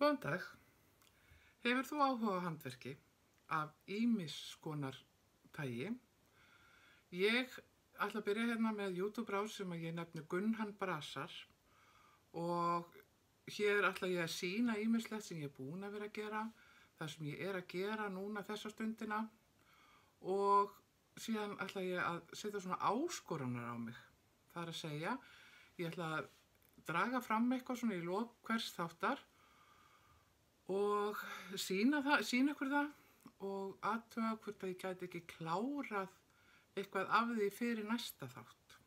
Góðan dag. Hefur þú áhuga á handverki af ýmis konar tagi? Ég ætla að byrja hérna með YouTube-rás sem ég nefni Gunnhan Brasar og hér ætla ég að sýna ýmislegt sem ég er búin að vera að gera, það sem ég er að gera núna þessa stundina og síðan ætla ég að setja svona áskoranir á mig. Það er að segja, ég ætla að draga fram eitthvað svona í lok hvers þáttar og sýna ykkur það og athuga hvort að ég gæti ekki klárað eitthvað af því fyrir næsta þátt.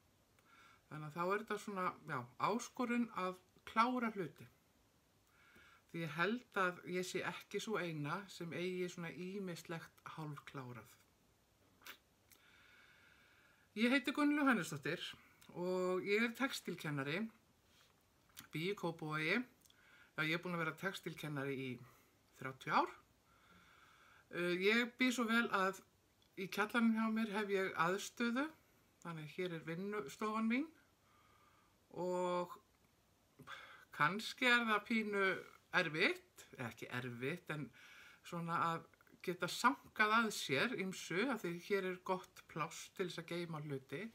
Þannig að þá er þetta svona, áskorun að klára hluti. Því ég held að ég sé ekki svo eina sem eigi svona ýmislegt hálfklárað. Ég heiti Gunnlaug Hannesdóttir og ég er textílkennari, bý í Kópavogi. Ég er búin að vera textílkennari í 30 ár. Ég bý svo vel að í kjallaranum hjá mér hef ég aðstöðu, þannig að hér er vinnustofan mín og kannski er það pínu erfitt, ekki erfitt, en svona að geta sankað að sér ýmsu, af því hér er gott pláss til þess að geyma hluti.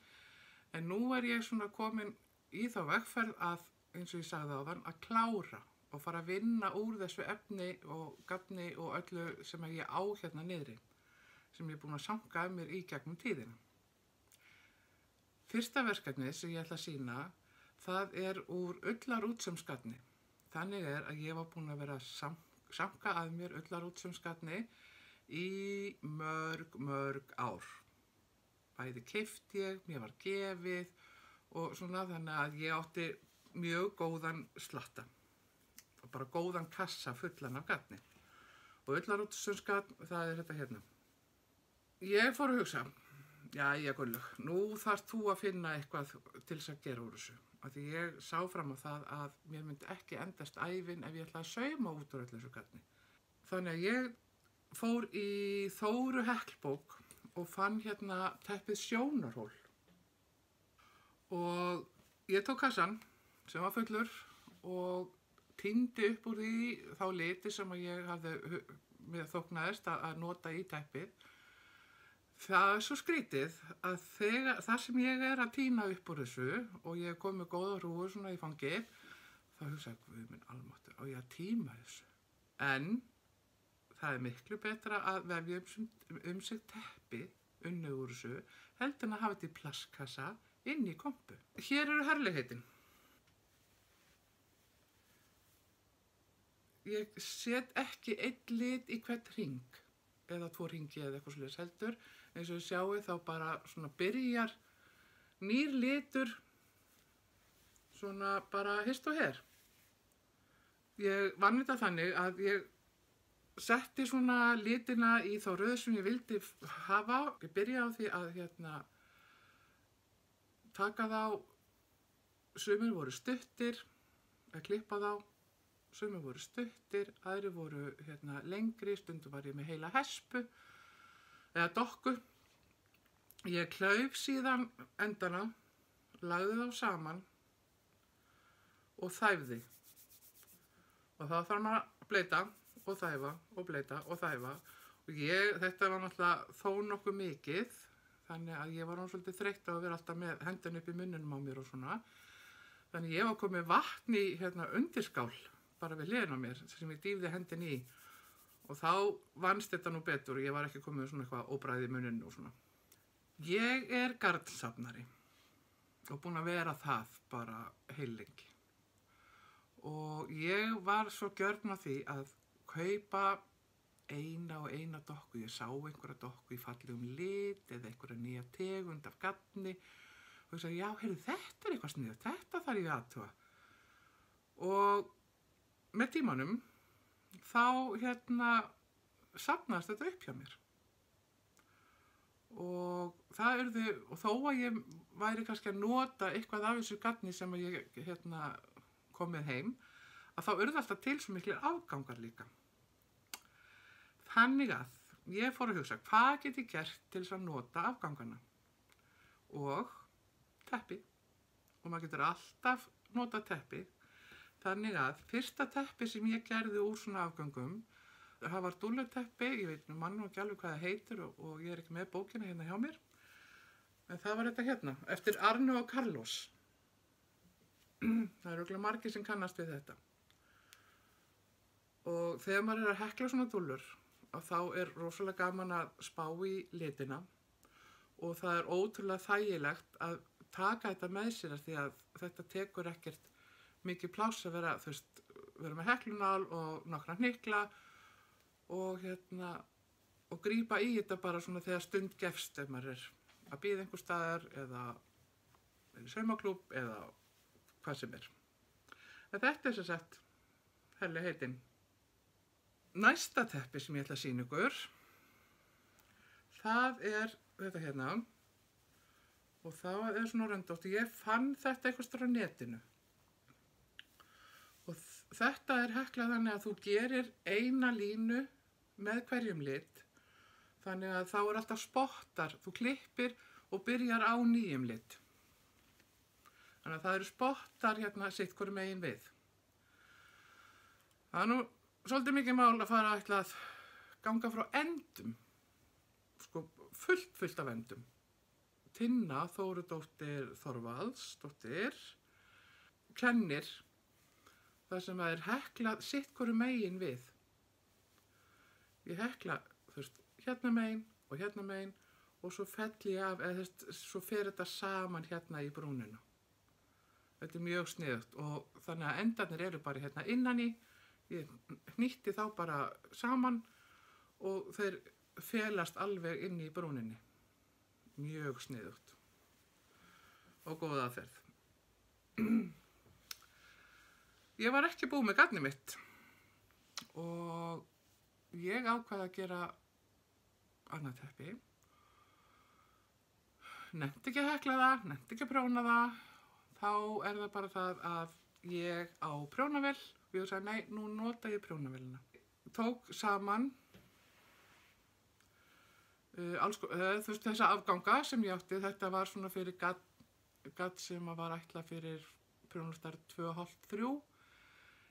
En nú er ég svona komin í þá vegferð að, eins og ég sagði áðan, að klára og fara að vinna úr þessu efni og gagni og öllu sem ég á hérna niðri, sem ég er búin að sanka af mér í gegnum tíðina. Fyrsta verkefnið sem ég ætla að sýna, það er úr ullarútsaumsgarni. Þannig er að ég var búin að vera að sanka að mér ullarútsaumsgarni í mörg ár. Bæði keypti ég, mér var gefið og svona, þannig að ég átti mjög góðan slatta. Og bara góðan kassa fullan af garni. Og ullarútsaumsgarn, það er þetta hérna. Ég fór að hugsa, jæja Gunnlaug, nú þarft þú að finna eitthvað til þess að gera úr þessu. Af því ég sá fram á það að mér myndi ekki endast ævin ef ég ætlaði að sauma út úr öllu þessu garni. Þannig að ég fór í Þóru Heklbók og fann hérna teppið sjónarhól. Og ég tók kassan sem var fullur og tíndi upp úr því þá liti sem ég hafði mér þóknaðist að nota í teppið. Það er svo skrítið að þar sem ég er að tína upp úr þessu og ég kom með góða hrúgu svona í fangið, þá hugsaði ég, guð minn almáttur, á ég að tíma þessu. En það er miklu betra að vefja um sig teppi unnið úr þessu, heldur en að hafa þetta í plastkassa inn í kompu. Hér eru herligheitin. Ég set ekki einn lit í hvern hring, eða 2 hringi eða eitthvað svoleiðis heldur. Eins og við sjáum þá bara svona byrjar nýr litur svona bara hist og her. Ég vann þetta þannig að ég setti svona litina í þá röð sem ég vildi hafa. Ég byrjaði á því að taka þá, sumir voru stuttir, að klippa þá. Sumir voru stuttir, aðrir voru lengri, stundum var ég með heila hespu eða dokku. Ég klauf síðan endana, lagði þá saman og þæfði. Og þá þarf maður að bleita og þæfa og bleita og þæfa. Og þetta var náttúrulega þó nokkuð mikið, þannig að ég var svolítið þreytt á að vera alltaf með hendun upp í munnunum á mér og svona. Þannig ég var komið vatn í undirskál, bara við hliðina á mér, sem ég dýfði hendin í og þá vannst þetta nú betur og ég var ekki komið svona eitthvað óbragð í munninn og svona. Ég er garnsafnari og búin að vera það bara heillengi og ég var svo gjörn á því að kaupa eina dokku. Ég sá einhverja dokku í fallegum lit eða einhverja nýja tegund af garni og ég sagði, já, heyrðu, þetta er eitthvað sniðugt, þetta þarf ég að athuga. Og með tímanum þá safnaðist þetta upp hjá mér og þó að ég væri kannski að nota eitthvað af þessu garni sem ég kom með heim, að þá urðu alltaf til svo miklir afgangar líka. Þannig að ég fór að hugsa, hvað get ég gert til þess að nota afgangarna? Og teppi, og maður getur alltaf nota teppi. Þannig að fyrsta teppi sem ég gerði úr svona afgöngum, það var dúlluteppi, ég veit mann nú ekki alveg hvað það heitir og ég er ekki með bókina hérna hjá mér. En það var þetta hérna, eftir Arnu og Carlos. Það eru örugglega margir sem kannast við þetta. Og þegar maður er að hekla svona dúllur, þá er rosalega gaman að spá í litina og það er ótrúlega þægilegt að taka þetta með sér því að þetta tekur ekkert mikið pláss að vera, þú veist, vera með heklunál og nokkra hnykla og og grípa í þetta bara svona þegar stund gefst ef maður er að bíða einhver staðar eða í saumaklúbb eða hvað sem er. En þetta er sem sagt helli heitin. Næsta teppi sem ég ætla að sýna ykkur, það er þetta hérna og það er svona röndótt. Ég fann þetta einhvers staðar á netinu og þetta er heklað þannig að þú gerir eina línu með hverjum lit þannig að þá er alltaf spottar, þú klippir og byrjar á nýjum lit. Þannig að það eru spottar hérna sitt hvorum megin við. Það er nú svolítið mikið mál að fara að ganga frá endum, sko fullt af endum. Tinna Þórudóttir Þorvaldsdóttir kennir það sem er heklað sitt hvoru megin við. Ég hekla, þú veist, hérna megin og svo felli ég af, eða svo fer þetta saman hérna í brúnina. Þetta er mjög sniðugt og þannig að endarnir eru bara hérna innan í. Ég hnýtti þá bara saman og þeir felast alveg inn í brúninni. Mjög sniðugt og góð aðferð. Ég var ekki búin með garnið mitt og ég ákvað að gera annað teppi. Nennti ekki að hekla það, nennti ekki að prjóna það. Þá er það bara það að ég á prjónavél og ég sagði nei, nú nota ég prjónavélina. Tók saman þú veist þessa afganga sem ég átti, þetta var svona fyrir gatt sem var ætlað fyrir prjónastærð 2,5–3.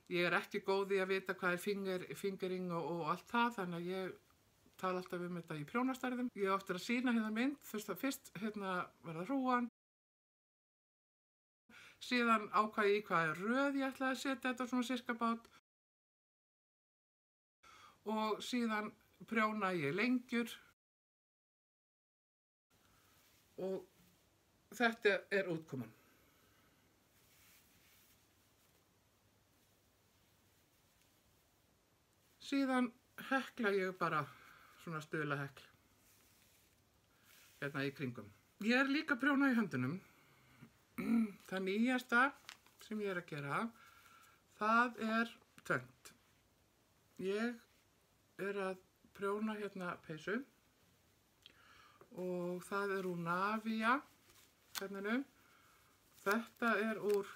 Ég er ekki góð í að vita hvað er fingering og allt það, þannig að ég tala alltaf um þetta í prjónastærðum. Ég átti að sýna hérna mynd, fyrst hérna var það hrúgan. Síðan ákvað ég í hvaða röð ég ætlaði að setja þetta svona sirkabát og síðan prjóna ég lengjur og þetta er útkoman. Síðan hekla ég bara svona stuðlahekl hérna í kringum. Ég er líka að prjóna í höndunum. Það nýjasta sem ég er að gera, það er tvennt. Ég er að prjóna hérna peysu og það er úr Navia, hérna. Þetta er úr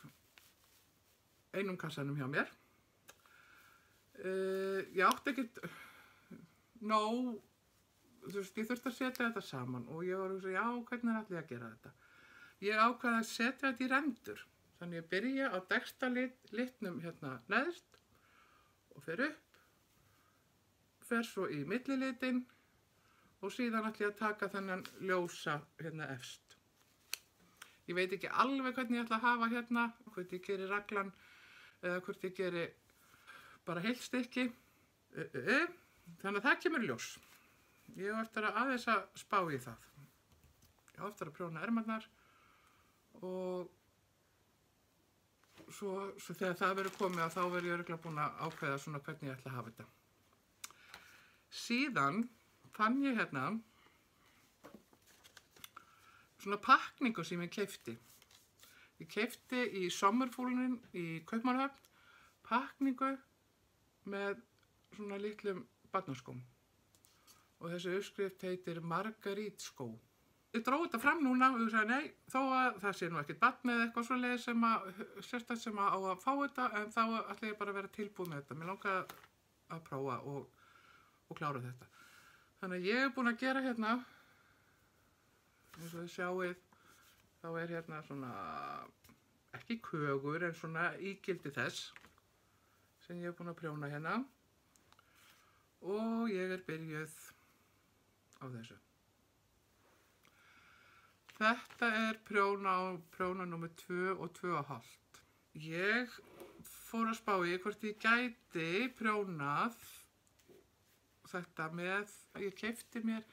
einum kassanum hjá mér. Ég átti ekkert nóg, þú veist, ég þurfti að setja þetta saman og ég var að segja, já, hvernig ætla ég að gera þetta? Ég ákvað að setja þetta í rendur, þannig ég byrja á dekksta litnum hérna neðst og fer upp, fer svo í millilitin og síðan ætla ég að taka þennan ljósa hérna efst. Ég veit ekki alveg hvernig ég ætla að hafa hérna, hvort ég geri raglan eða hvort ég geri bara heilt stykki. Þannig að það kemur ljós. Ég á eftir að aðeins að spá í það. Ég á eftir að prjóna ermarnar og svo þegar það verður komið þá verður ég örugglega búin að ákveða svona hvernig ég ætla að hafa þetta. Síðan fann ég hérna svona pakningu sem ég keypti. Ég keypti í Sommerfuglen í Kaupmannahöfn pakningu með svona litlum barnaskóm og þessi uppskrift heitir Margarítskó. Ég dró þetta fram núna og ég sagði nei, þó að það sé nú ekkert barn eða eitthvað svoleiðis sem á að fá þetta, en þá ætla ég bara að vera tilbúið með þetta. Mér langar að prófa og klára þetta. Þannig að ég er búin að gera hérna, eins og þið sjáið, þá er hérna svona, ekki kögur en svona ígildi þess. sem ég búin að prjóna hérna og ég byrjuð á þessu. Þetta prjóna númer 2 og 2,5. Ég fór að spá í hvort ég gæti prjónað þetta með, ég keypti mér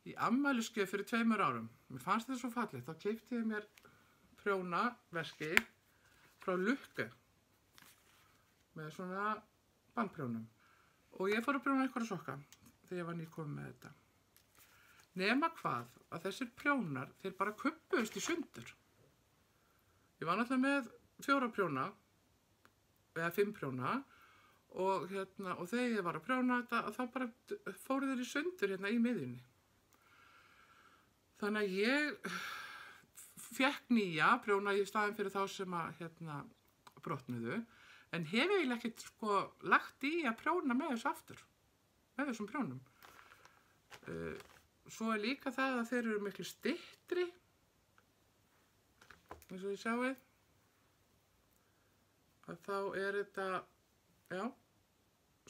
í afmælisgjöf fyrir 2 árum. Mér fannst þetta svo fallegt, þá keypti ég mér prjónaveski frá Lukku með svona bandprjónum. Og ég fór að prjóna einhverja sokka þegar ég var nýkomin með þetta. Nema hvað, að þessir prjónar, þeir bara kubbuðust í sundur. Ég var náttúrulega með 4 prjóna, eða 5 prjóna, og þegar ég var að prjóna þetta, þá bara fóru þeir í sundur hérna í miðjunni. Þannig að ég fékk nýja prjóna í staðinn fyrir þá sem að brotnuðu, en hef eiginlega ekkert lagt í að prjóna með þessu aftur, með þessum prjónum. Svo líka það að þeir eru miklu styttri, eins og þið sjáið, að þá þetta, já,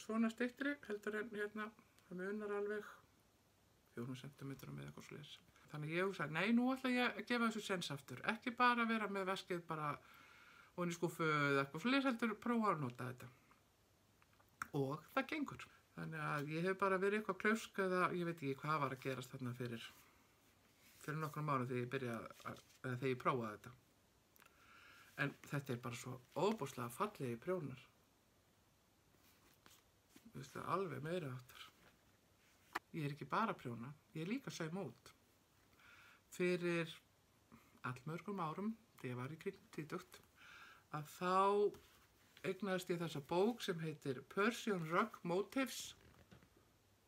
svona styttri, heldur en það munar alveg 4 cm með eitthvað svoleiðis. Þannig ég hugsaði, nei, nú ætla ég að gefa þessu séns aftur, ekki bara vera með veskið bara ofan í skúffu eða eitthvað svoleiðis, heldur prófa að nota þetta. Og það gengur. Þannig að ég hef bara verið eitthvað klausk eða ég veit ekki hvað var að gerast þarna fyrir nokkrum árum þegar ég prófaði þetta. En þetta bara svo óbúslega fallegi prjónar. Þú veist það, alveg meiri áttar. Ég ekki bara að prjóna, ég líka að sauma út. Fyrir allmörgum árum, þegar ég var í kringum 20, að þá eignaðist ég þessa bók sem heitir Persian Rug Motifs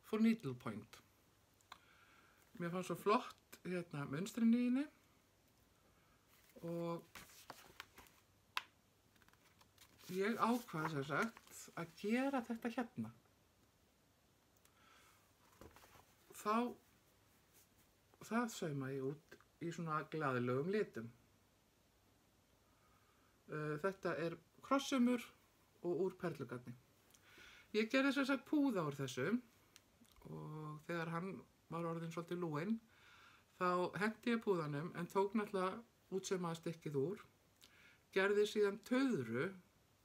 for Needlepoint. Mér fannst svo flott munstrin í henni og ég ákvað sem sagt að gera þetta hérna. Það sauma ég út í svona glaðlegum litum. Þetta krosssaumur og úr perlugarni. Ég gerði sem sagt púða úr þessu og þegar hann var orðinn svolítið lúinn þá henti ég púðanum en tók náttúrulega útsaumaða stykkið úr, gerði síðan töðru,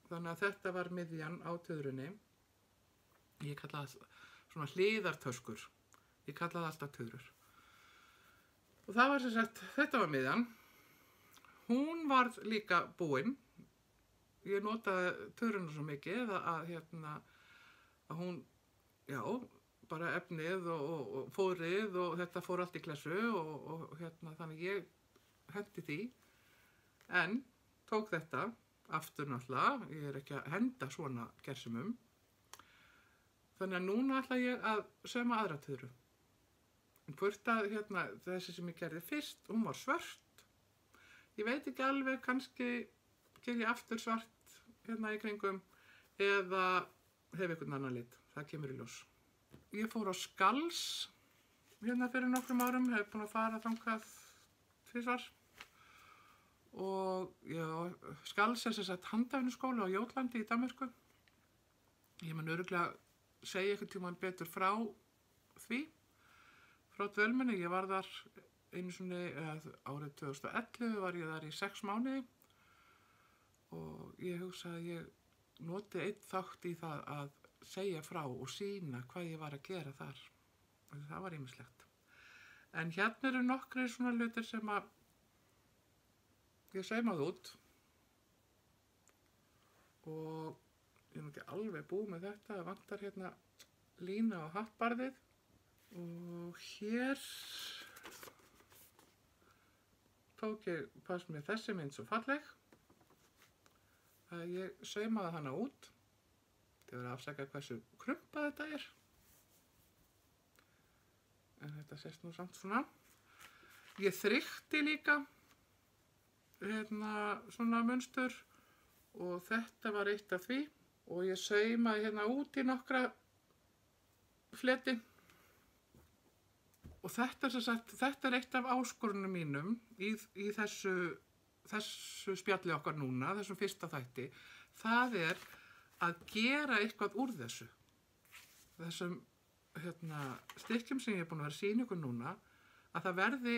þannig að þetta var miðjan á töðrunni. Ég kallaði svona hliðartöskur, ég kallaði alltaf töðrur. Og það var sem sagt, þetta var miðjan, hún var líka búin. Ég notaði töðruna svo mikið að hún, já, bara efnið og fóðrið og þetta fór allt í klessu og þannig ég hendi því, en tók þetta aftur náttúrulega, ég ekki að henda svona gersumum, þannig að núna ætla ég að sauma aðra töðru. En hvort að þessi sem ég gerði fyrst, hún var svört, ég veit ekki alveg, kannski ger ég aftur svart í kringum eða hef einhvern annan lit, það kemur í ljós. Ég fór á Skals fyrir nokkrum árum, hef búin að fara þangað 2 svar og já, Skals sem sagt handafnuskóli á Jótlandi í Danmörku. Ég mun örugglega segja einhvern tímann betur frá því, frá dvölminni. Ég var þar einu sinni, árið 2011 var ég þar í 6 mánuði og ég hugsa að ég noti einn þátt í það að segja frá og sýna hvað ég var að gera þar. Það var ýmislegt. En hérna eru nokkrir svona hlutir sem að ég saumaði út og ég ekki alveg búið með þetta. Það vantar lína á hattbarðið og hér fannst mér þessi mynd svo falleg að ég saumaði hana út. Þið verður að afsaka hversu krumpað þetta er. En þetta sést nú samt svona. Ég þrykkti líka svona munstur og þetta var eitt af því og ég saumaði út í nokkra fleti. Og þetta eitt af áskorunum mínum í þessu spjalli okkar núna, þessum fyrsta þætti. Það að gera eitthvað úr þessum stykkjum sem ég er búin að vera að sýna ykkur núna, að það verði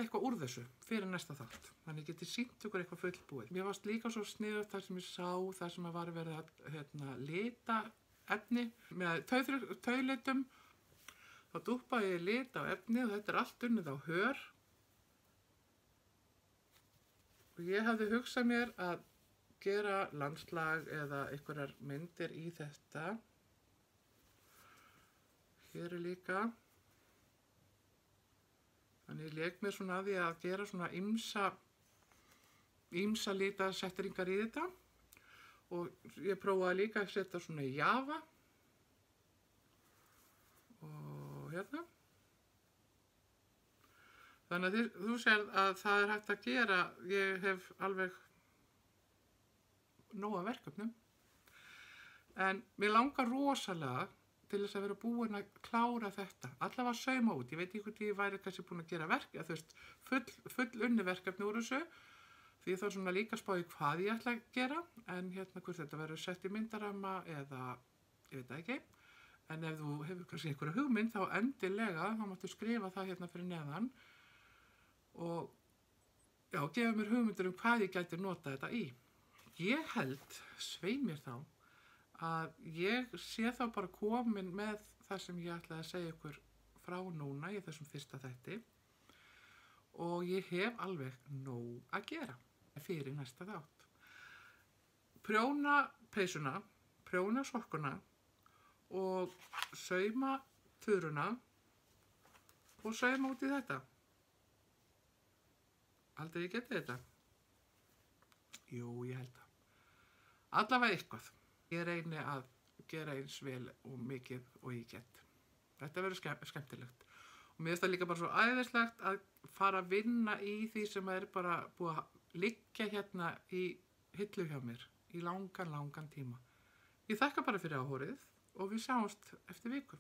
eitthvað úr þessu fyrir næsta þátt. Þannig ég geti sýnt ykkur eitthvað fullbúið. Mér varst líka svo sniðugt þar sem ég sá þar sem var verið að lita efni með taulitum. Þá dúppaði ég lit á efni og þetta er allt unnið á hör. Og ég hafði hugsað mér að gera landslag eða einhverjar myndir í þetta. Hér er líka. Þannig ég lék mér svona að því að gera svona ýmsa litasettringar í þetta. Og ég prófaði líka að setja svona í Java. Og hérna. Þannig að þú sér að það er hægt að gera, ég hef alveg nóg af verkefnum. En mér langar rosalega til þess að vera búin að klára þetta. Allavega að sauma út. Ég veit ekki hvort ég væri kannski búin að gera full unni verkefni úr þessu. Því ég þarf svona líka að spá í hvað ég ætla að gera. En hvort þetta verður sett í myndaramma eða, ég veit það ekki. En ef þú hefur kannski einhverja hugmynd, þá endilega, þá máttu skrifa það hérna fyrir neðan. Og já, gefa mér hugmyndir hvað ég gæti nota þetta í. Ég held, svei mér þá, að ég sé þá bara komin með það sem ég ætlaði að segja ykkur frá núna í þessum fyrsta þætti og ég hef alveg nóg að gera fyrir næsta þátt. Prjóna peysuna, prjóna sokkuna og sauma þurruna og sauma út í þetta. Haldið ég geti þetta? Jú, ég held það. Allavega eitthvað. Ég reyni að gera eins vel og mikið og ég get. Þetta verður skemmtilegt. Og mér finnst það líka bara svo æðislegt að fara að vinna í því sem er bara búið að liggja hérna í hillu hjá mér í langan tíma. Ég þakka bara fyrir áhorfið og við sjáumst eftir viku.